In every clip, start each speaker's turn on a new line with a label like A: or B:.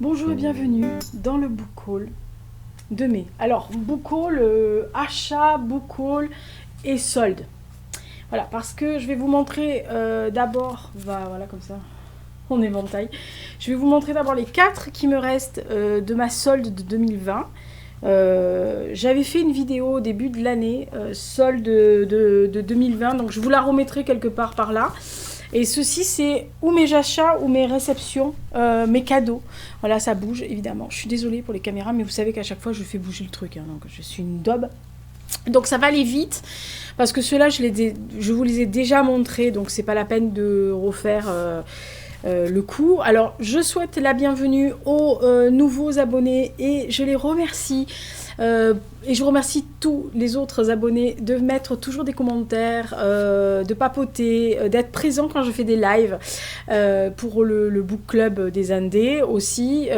A: Bonjour et bienvenue dans le book haul de mai. Alors, book haul, achat, book haul et solde. Voilà, parce que je vais vous montrer d'abord, voilà comme ça, on éventaille. Je vais vous montrer d'abord les 4 qui me restent de ma solde de 2020. J'avais fait une vidéo au début de l'année, solde de 2020, donc je vous la remettrai quelque part par là. Et ceci, c'est ou mes achats ou mes réceptions, mes cadeaux. Voilà, ça bouge, évidemment. Je suis désolée pour les caméras, mais vous savez qu'à chaque fois, je fais bouger le truc. Hein, donc, je suis une daube. Donc, ça va aller vite. Parce que ceux-là, je vous les ai déjà montrés. Donc, c'est pas la peine de refaire le coup. Alors, je souhaite la bienvenue aux nouveaux abonnés. Et je les remercie. Et je remercie tous les autres abonnés de mettre toujours des commentaires, de papoter, d'être présents quand je fais des lives pour le book club des Indés aussi.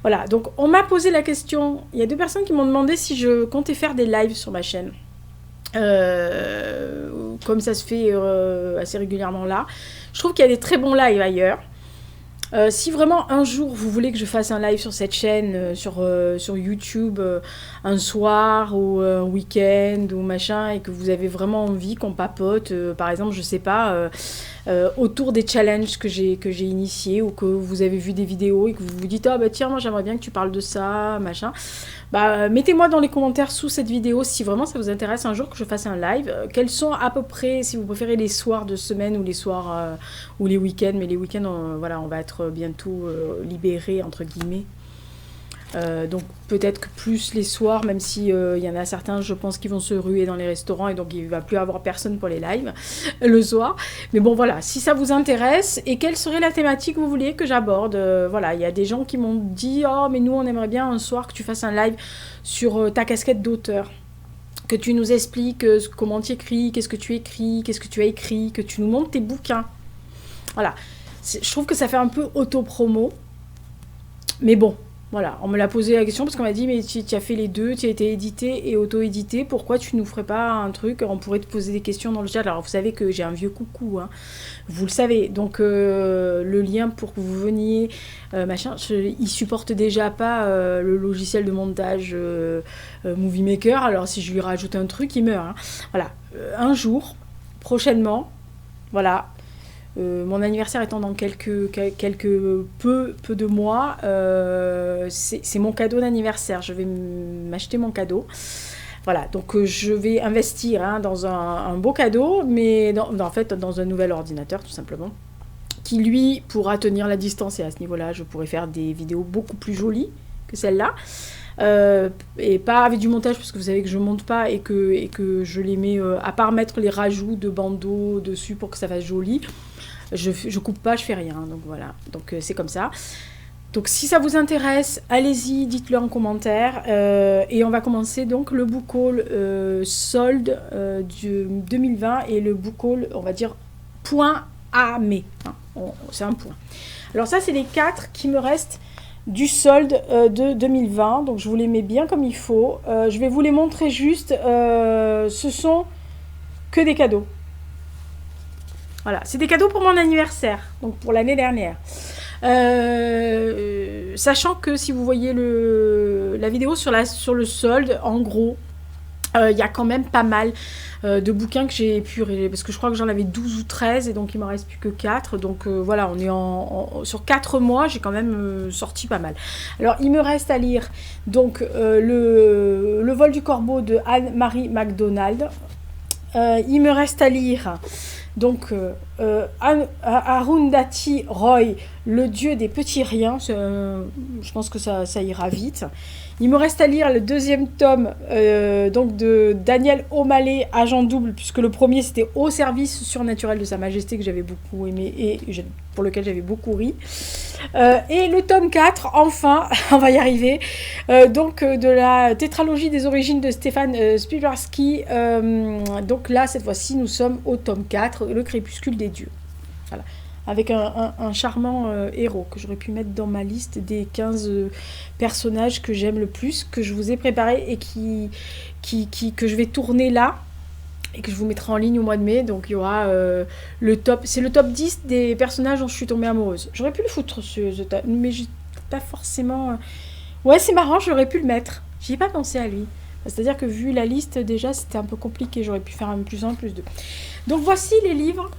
A: Voilà, donc on m'a posé la question, il y a 2 personnes qui m'ont demandé si je comptais faire des lives sur ma chaîne. Comme ça se fait assez régulièrement là. Je trouve qu'il y a des très bons lives ailleurs. Si vraiment un jour vous voulez que je fasse un live sur cette chaîne, sur YouTube, un soir ou un week-end ou machin, et que vous avez vraiment envie qu'on papote, par exemple, je sais pas, autour des challenges que j'ai initiés, ou que vous avez vu des vidéos et que vous vous dites ah bah tiens moi j'aimerais bien que tu parles de ça, machin. Bah, mettez-moi dans les commentaires sous cette vidéo si vraiment ça vous intéresse un jour que je fasse un live. Quels sont à peu près, si vous préférez, les soirs de semaine ou les soirs ou les week-ends. Mais les week-ends, voilà, on va être bientôt libérés, entre guillemets. Donc peut-être que plus les soirs, même si y en a certains, je pense, qui vont se ruer dans les restaurants et donc il ne va plus avoir personne pour les lives le soir. Mais bon voilà, si ça vous intéresse, et quelle serait la thématique que vous vouliez que j'aborde, voilà, il y a des gens qui m'ont dit oh mais nous on aimerait bien un soir que tu fasses un live sur ta casquette d'auteur, que tu nous expliques comment tu écris, qu'est-ce que tu écris, qu'est-ce que tu as écrit, que tu nous montres tes bouquins. Voilà, je trouve que ça fait un peu auto-promo, mais bon. Voilà, on me l'a posé la question parce qu'on m'a dit mais tu as fait les deux, tu as été édité et auto-édité, pourquoi tu nous ferais pas un truc, on pourrait te poser des questions dans le chat. Alors vous savez que j'ai un vieux coucou, hein, vous le savez, donc le lien pour que vous veniez, machin, il supporte déjà pas le logiciel de montage Movie Maker, alors si je lui rajoute un truc, il meurt. Hein. Voilà, un jour, prochainement, voilà. Mon anniversaire étant dans quelques peu de mois, c'est mon cadeau d'anniversaire. Je vais m'acheter mon cadeau. Voilà, donc je vais investir hein, dans un beau cadeau, mais en fait dans un nouvel ordinateur tout simplement, qui lui pourra tenir la distance, et à ce niveau-là, je pourrai faire des vidéos beaucoup plus jolies que celle-là. Et pas avec du montage parce que vous savez que je monte pas et que je les mets à part mettre les rajouts de bandeaux dessus pour que ça fasse joli, je coupe pas, je fais rien, donc voilà, donc c'est comme ça. Donc si ça vous intéresse, allez-y, dites-le en commentaire, et on va commencer donc le book haul solde du 2020 et le book haul, on va dire point à mai, hein, c'est un point. Alors ça c'est les 4 qui me restent du solde de 2020, donc je vous les mets bien comme il faut. Je vais vous les montrer juste, ce sont que des cadeaux. Voilà, c'est des cadeaux pour mon anniversaire, donc pour l'année dernière. Sachant que si vous voyez la vidéo sur le solde, en gros, il y a quand même pas mal de bouquins que j'ai pu réaliser, parce que je crois que j'en avais 12 ou 13 et donc il m'en reste plus que 4, donc voilà, on est sur 4 mois, j'ai quand même sorti pas mal. Alors il me reste à lire donc le vol du corbeau de Anne-Marie MacDonald. Il me reste à lire donc Arundhati Roy, le dieu des petits riens, je pense que ça ira vite. Il me reste à lire le 2e tome donc de Daniel O'Malley, Agent Double, puisque le premier c'était Au service surnaturel de Sa Majesté, que j'avais beaucoup aimé et pour lequel j'avais beaucoup ri. Et le tome 4, enfin, on va y arriver, donc de la tétralogie des origines de Stéphane Spielberski. Donc là, cette fois-ci, nous sommes au tome 4, le crépuscule des dieux. Voilà. Avec un charmant héros que j'aurais pu mettre dans ma liste des 15 personnages que j'aime le plus, que je vous ai préparé et que je vais tourner là et que je vous mettrai en ligne au mois de mai. Donc il y aura c'est le top 10 des personnages dont je suis tombée amoureuse. J'aurais pu le foutre mais pas forcément... Ouais, c'est marrant, j'aurais pu le mettre. J'y ai pas pensé à lui. C'est-à-dire que vu la liste, déjà, c'était un peu compliqué. J'aurais pu faire un plus 1, plus 2. Donc, voici les livres,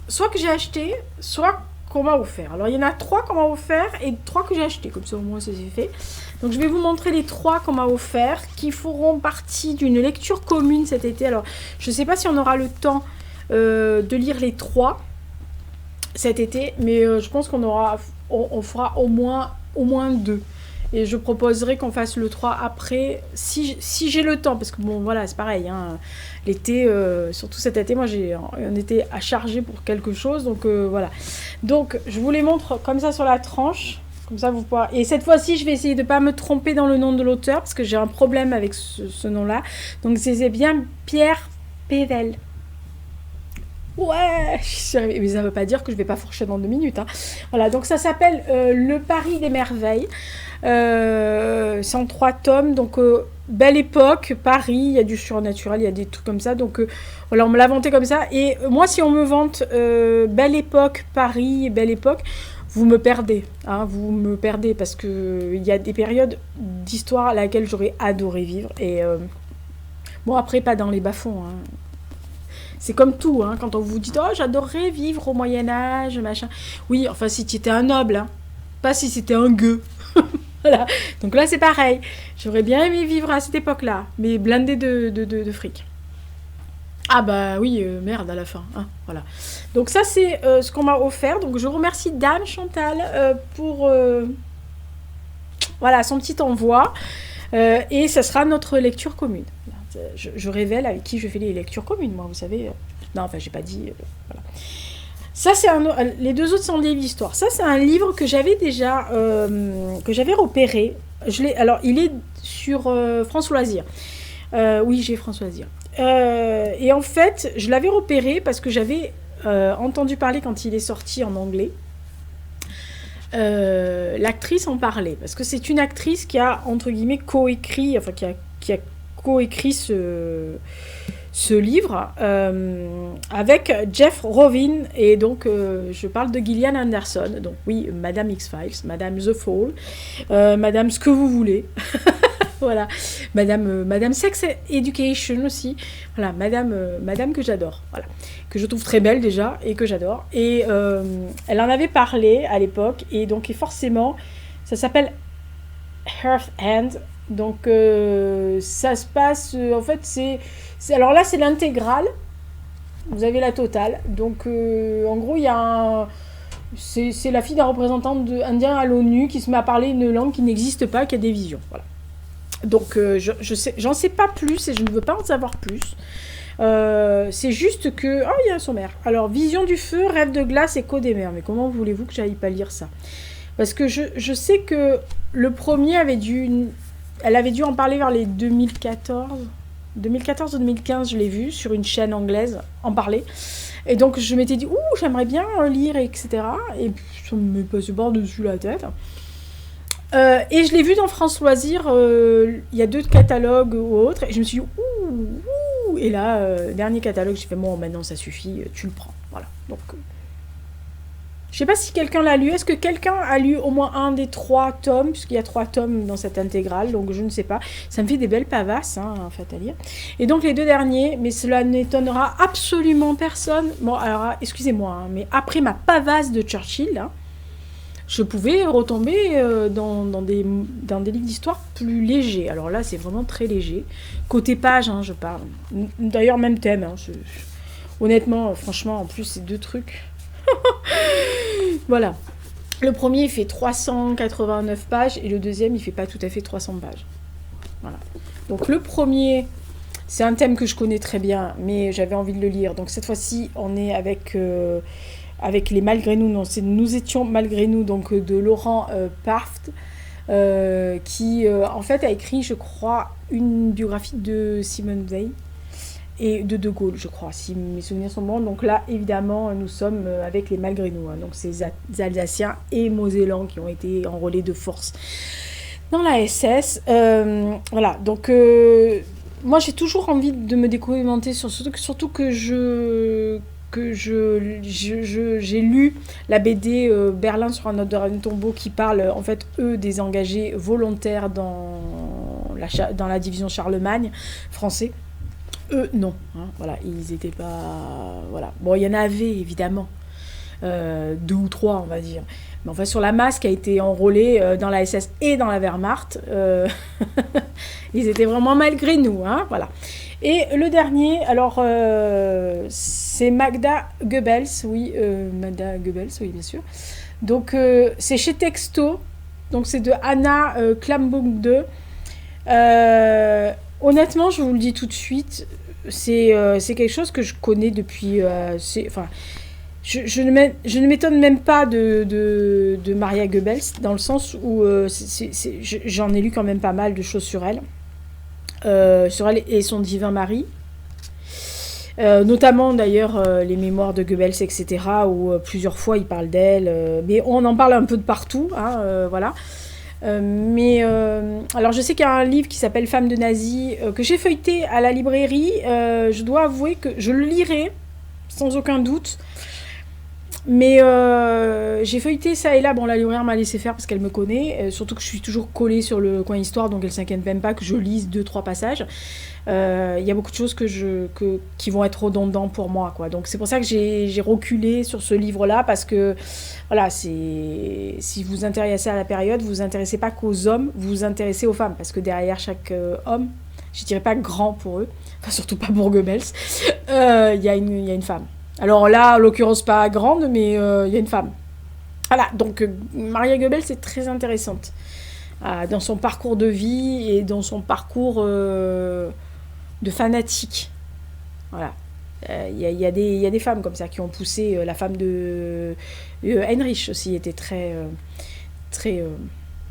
A: soit que j'ai acheté, soit qu'on m'a offert. Alors, il y en a 3 qu'on m'a offert et 3 que j'ai acheté. Comme ça, au moins, c'est fait. Donc, je vais vous montrer les 3 qu'on m'a offert, qui feront partie d'une lecture commune cet été. Alors, je ne sais pas si on aura le temps de lire les 3 cet été, mais je pense qu'on aura, on fera au moins 2. Et je proposerai qu'on fasse le 3 après, si j'ai le temps. Parce que bon, voilà, c'est pareil. Hein, l'été, surtout cet été, moi, on était à charger pour quelque chose. Donc, voilà. Donc, je vous les montre comme ça sur la tranche. Comme ça, vous pourrez... Et cette fois-ci, je vais essayer de ne pas me tromper dans le nom de l'auteur. Parce que j'ai un problème avec ce nom-là. Donc, c'est bien Pierre Pével. Ouais, mais ça ne veut pas dire que je ne vais pas fourcher dans 2 minutes. Hein. Voilà, donc ça s'appelle Le Paris des merveilles. C'est en 3 tomes, donc Belle Époque, Paris, il y a du surnaturel, il y a des trucs comme ça, donc voilà, on me l'a vanté comme ça, et moi si on me vante Belle Époque, Paris, Belle Époque, vous me perdez, hein, parce que il y a des périodes d'histoire à laquelle j'aurais adoré vivre, et bon après pas dans les bas-fonds, hein. C'est comme tout, hein, quand on vous dit « Oh, j'adorerais vivre au Moyen-Âge, machin ». Oui, enfin, si tu étais un noble, hein, pas si c'était un gueux. Voilà. Donc là, c'est pareil. J'aurais bien aimé vivre à cette époque-là, mais blindé de fric. Ah bah oui, merde à la fin. Hein, voilà. Donc ça, c'est ce qu'on m'a offert. Donc je remercie Dame Chantal pour voilà, son petit envoi. Et ça sera notre lecture commune. Je révèle avec qui je fais les lectures communes, moi, vous savez. Non, enfin, j'ai pas dit. Voilà. Ça, c'est les 2 autres sont des livres d'histoire. Ça, c'est un livre que j'avais déjà, que j'avais repéré. Alors, il est sur France Loisirs. Oui, j'ai France Loisirs. Et en fait, je l'avais repéré parce que j'avais entendu parler quand il est sorti en anglais. L'actrice en parlait. Parce que c'est une actrice qui a, entre guillemets, coécrit, enfin, qui a coécrit ce livre avec Jeff Rovin, et donc je parle de Gillian Anderson, donc oui, Madame X-Files, Madame The Fall, Madame ce que vous voulez, voilà, Madame Sex Education aussi, voilà, Madame que j'adore, voilà, que je trouve très belle déjà, et que j'adore, et elle en avait parlé à l'époque, et donc et forcément, ça s'appelle Earth End. Donc ça se passe, en fait alors là c'est l'intégrale, vous avez la totale, donc en gros il y a c'est la fille d'un représentant indien à l'ONU qui se met à parler une langue qui n'existe pas, qui a des visions, voilà. Donc j'en sais pas plus et je ne veux pas en savoir plus, c'est juste que, oh il y a un sommaire, alors vision du feu, rêve de glace, écho des mers, mais comment voulez-vous que j'aille pas lire ça? Parce que je sais que le premier elle avait dû en parler vers les 2014 ou 2015, je l'ai vu sur une chaîne anglaise en parler. Et donc je m'étais dit, ouh, j'aimerais bien lire, etc. Et puis ça me passait par-dessus la tête. Et je l'ai vu dans France Loisirs, il y a 2 catalogues ou autres. Et je me suis dit, ouh. Et là, dernier catalogue, j'ai fait, bon, maintenant ça suffit, tu le prends. Voilà. Donc. Je ne sais pas si quelqu'un l'a lu. Est-ce que quelqu'un a lu au moins un des 3 tomes? Puisqu'il y a 3 tomes dans cette intégrale, donc je ne sais pas. Ça me fait des belles pavasses, hein, en fait, à lire. Et donc les 2 derniers, mais cela n'étonnera absolument personne. Bon, alors, excusez-moi, hein, mais après ma pavasse de Churchill, hein, je pouvais retomber dans des livres d'histoire plus légers. Alors là, c'est vraiment très léger. Côté page, hein, je parle. D'ailleurs, même thème. Hein, honnêtement, franchement, en plus, c'est 2 trucs... Voilà. Le premier, il fait 389 pages et le deuxième, il fait pas tout à fait 300 pages. Voilà. Donc le premier, c'est un thème que je connais très bien, mais j'avais envie de le lire. Donc cette fois-ci, on est avec les Malgré nous. Non, c'est Nous étions malgré nous, donc de Laurent Parft, qui en fait a écrit, je crois, une biographie de Simone Veil. Et de Gaulle, je crois, si mes souvenirs sont bons. Donc là, évidemment, nous sommes avec les Malgré nous. Hein. Donc ces Alsaciens et Mosellans qui ont été enrôlés de force dans la SS. Voilà, donc moi j'ai toujours envie de me documenter, surtout que j'ai lu la BD Berlin sur un autre tombeau qui parle, en fait, eux, des engagés volontaires dans la division Charlemagne français. Eux, non. Hein, voilà, ils n'étaient pas... Voilà. Bon, il y en avait, évidemment. 2 ou 3, on va dire. Mais enfin, sur la masse qui a été enrôlée dans la SS et dans la Wehrmacht, ils étaient vraiment malgré nous. Hein, voilà. Et le dernier, alors, c'est Magda Goebbels, oui, Magda Goebbels, oui, bien sûr. Donc, c'est chez Texto, donc c'est de Anna Klambunde. Honnêtement, je vous le dis tout de suite, c'est quelque chose que je connais depuis... enfin, je ne m'étonne même pas de Maria Goebbels, dans le sens où j'en ai lu quand même pas mal de choses sur elle et son divin mari. Notamment d'ailleurs les mémoires de Goebbels, etc., où plusieurs fois il parle d'elle, mais on en parle un peu de partout, hein, voilà. Alors je sais qu'il y a un livre qui s'appelle Femmes de Nazi que j'ai feuilleté à la librairie. Je dois avouer que je le lirai sans aucun doute, mais j'ai feuilleté ça et là. Bon, la libraire m'a laissé faire parce qu'elle me connaît, surtout que je suis toujours collée sur le coin histoire, donc elle s'inquiète même pas que je lise 2-3 passages. Il y a beaucoup de choses qui vont être redondants pour moi, quoi. Donc c'est pour ça que j'ai reculé sur ce livre-là, parce que voilà, si vous vous intéressez à la période, vous vous intéressez pas qu'aux hommes, vous vous intéressez aux femmes, parce que derrière chaque homme, je dirais pas grand pour eux, enfin surtout pas pour Goebbels, il y a une femme. Alors là, en l'occurrence pas grande, mais il y a une femme. Voilà, donc Maria Goebbels est très intéressante dans son parcours de vie et dans son parcours de fanatique. Voilà. Il y a des femmes comme ça qui ont poussé. La femme de Heinrich aussi était très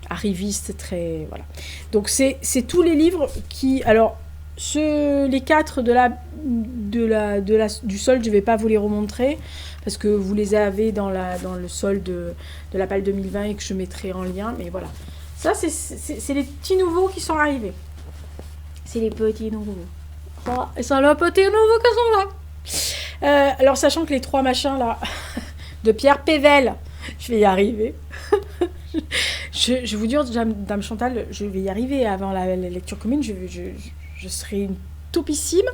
A: arriviste, très... Voilà. Donc c'est tous les livres qui... Alors, les 4 du solde, je ne vais pas vous les remontrer, parce que vous les avez dans le solde de la palle 2020 et que je mettrai en lien, mais voilà. Ça, c'est les petits nouveaux qui sont arrivés. C'est les petits nouveaux. Oh, et ça, les petits nouveaux qui sont là. Alors, sachant que les 3 machins, là, de Pierre Pével, je vais y arriver. Je vous dis, Dame Chantal, je vais y arriver avant la lecture commune. Je serai une taupissime.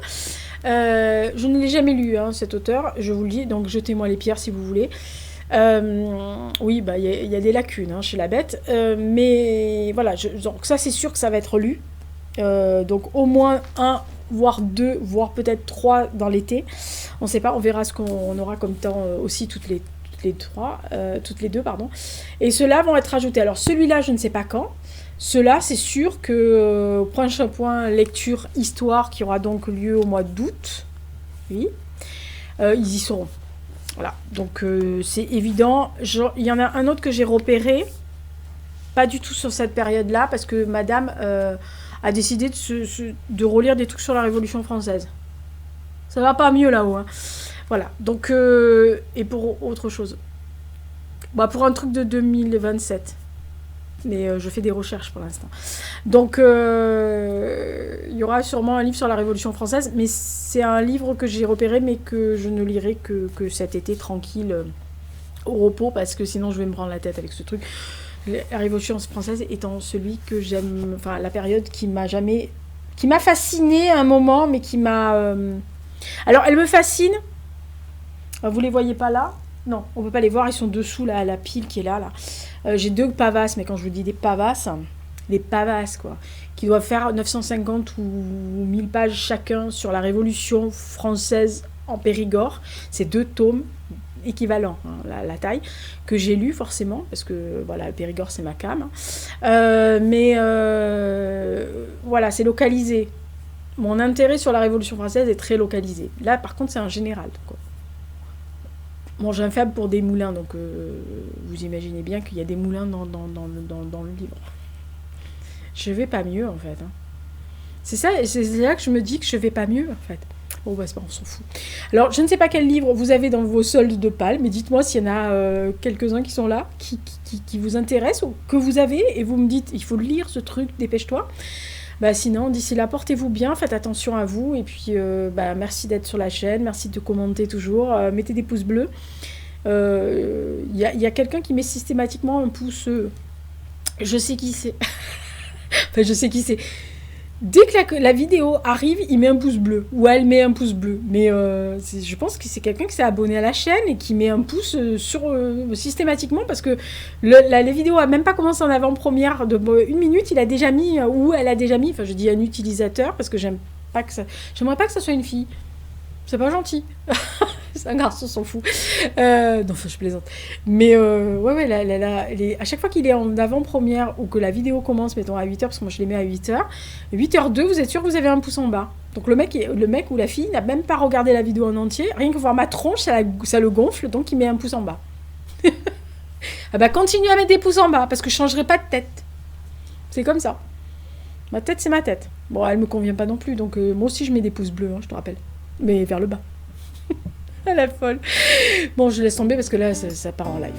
A: Je ne l'ai jamais lu, hein, cet auteur, je vous le dis, donc jetez-moi les pierres si vous voulez. Oui, bah, y a des lacunes, hein, chez la bête, mais voilà, donc ça c'est sûr que ça va être lu, donc au moins 1, voire 2, voire peut-être 3 dans l'été, on sait pas, on verra ce qu'on aura comme temps aussi toutes les 2, pardon, et ceux-là vont être ajoutés. Alors celui-là, je ne sais pas quand. Ceux-là, c'est sûr que prochain point lecture histoire qui aura donc lieu au mois d'août, oui, ils y seront. Voilà, donc c'est évident. Il y en a un autre que j'ai repéré, pas du tout sur cette période-là, parce que madame a décidé de relire des trucs sur la Révolution française. Ça va pas mieux là-haut, hein. Voilà, donc, et pour autre chose. Bah, pour un truc de 2027. Mais je fais des recherches pour l'instant. Donc, il y aura sûrement un livre sur la Révolution française, mais c'est un livre que j'ai repéré, mais que je ne lirai que cet été, tranquille, au repos, parce que sinon je vais me prendre la tête avec ce truc. La Révolution française étant celui que j'aime, enfin la période qui m'a fascinée à un moment, mais qui m'a... Alors, elle me fascine. Vous les voyez pas là ? Non, on peut pas les voir, ils sont dessous là, la pile qui est là. J'ai 2 pavasses, mais quand je vous dis des pavasses, quoi, qui doivent faire 950 ou 1000 pages chacun sur la Révolution française en Périgord. C'est 2 tomes équivalents, hein, la taille, que j'ai lu forcément, parce que voilà, le Périgord c'est ma came. Voilà, c'est localisé. Mon intérêt sur la Révolution française est très localisé. Là, par contre, c'est un général, quoi. Bon, j'ai un faible pour des moulins, donc vous imaginez bien qu'il y a des moulins dans le livre. Je vais pas mieux, en fait. Hein. C'est là que je me dis que je vais pas mieux, en fait. Bon, bah, c'est pas, on s'en fout. Alors, je ne sais pas quel livre vous avez dans vos soldes de Pâle, mais dites-moi s'il y en a quelques-uns qui sont là, qui vous intéressent, ou que vous avez, et vous me dites, il faut le lire, ce truc, dépêche-toi. Bah sinon, d'ici là, portez-vous bien, faites attention à vous. Et puis, bah, merci d'être sur la chaîne, merci de commenter toujours. Mettez des pouces bleus. Y a quelqu'un qui met systématiquement un pouce. Je sais qui c'est. Enfin, je sais qui c'est. Dès que la vidéo arrive, il met un pouce bleu. Ou elle met un pouce bleu. Mais je pense que c'est quelqu'un qui s'est abonné à la chaîne et qui met un pouce systématiquement parce que la vidéo a même pas commencé en avant-première de 1 minute. Il a déjà mis, ou elle a déjà mis, enfin je dis un utilisateur parce que j'aimerais pas que ça soit une fille. C'est pas gentil. C'est un garçon, s'en fout. Non, enfin, je plaisante. Mais ouais, à chaque fois qu'il est en avant-première ou que la vidéo commence, mettons à 8h, parce que moi je les mets à 8h, 8h02, vous êtes sûr que vous avez un pouce en bas. Donc le mec ou la fille n'a même pas regardé la vidéo en entier. Rien que voir ma tronche, ça le gonfle, donc il met un pouce en bas. Ah bah continuez à mettre des pouces en bas, parce que je changerai pas de tête. C'est comme ça. Ma tête, c'est ma tête. Bon, elle me convient pas non plus, donc moi aussi je mets des pouces bleus, hein, je te rappelle. Mais vers le bas. À la folle. Bon, je laisse tomber parce que là, ça part en live.